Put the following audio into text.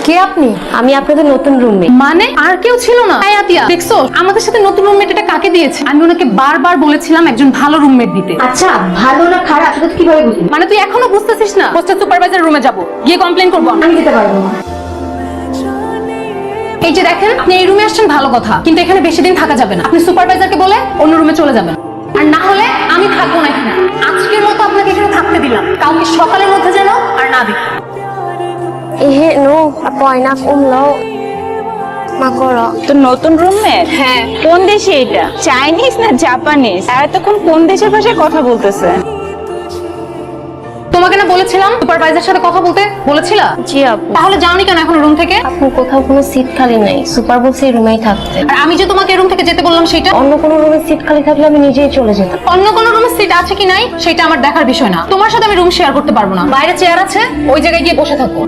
কে আপনি? আমি আপনাদের নতুন রুমমেট। মানে আর কেউ ছিল না? আয়াতিয়া, দেখছো আমাদের সাথে নতুন রুমমেট এটা কাকে দিয়েছে? আমি ওনাকে বারবার বলেছিলাম একজন ভালো রুমমেট দিতে। আচ্ছা, ভালো না খারাপ সেটা কিভাবে বুঝলি? মানে তুই এখনো বুঝতেছিস না? হোস্টেল সুপারভাইজার রুমে যাব, গিয়ে কমপ্লেইন করব। আমি যেতে পারবো না। এই যে দেখেন, আপনি এই রুমে আসছেন ভালো কথা, কিন্তু এখানে বেশি দিন থাকা যাবে না। আপনি সুপারভাইজারকে বলে অন্য রুমে চলে যাবেন, আর না হলে আমি থাকবো না এখানে। আজকের মতো আপনাকে এখানে থাকতে দিলাম, কাউকে সকালের মধ্যে যেন আর না দেখি। এহে নো, পয় না কমলো মাকড়। তো নতুন রুমমেট? হ্যাঁ। কোন দেশে এটা? চাইনিজ না জাপানিজ? আর এতক্ষণ কোন দেশের ভাষায় কথা বলতেছে? তোমাকে না বলেছিলাম সুপারভাইজার সাথে কথা বলতে বলেছিলা? জি আপু। তাহলে যাওনি কেন এখন রুম থেকে? আপু কোথাও কোনো সিট খালি নাই, সুপার বলছে এই রুমেই থাকতে। আর আমি যে তোমাকে রুম থেকে যেতে বললাম সেটা? অন্য কোনো রুমে সিট খালি থাকলে আমি নিজেই চলে যেতাম। অন্য কোনো রুমে সিট আছে কি নাই সেটা আমার দেখার বিষয় না। তোমার সাথে আমি রুম শেয়ার করতে পারবো না। বাইরে চেয়ার আছে, ওই জায়গায় গিয়ে বসে থাকো।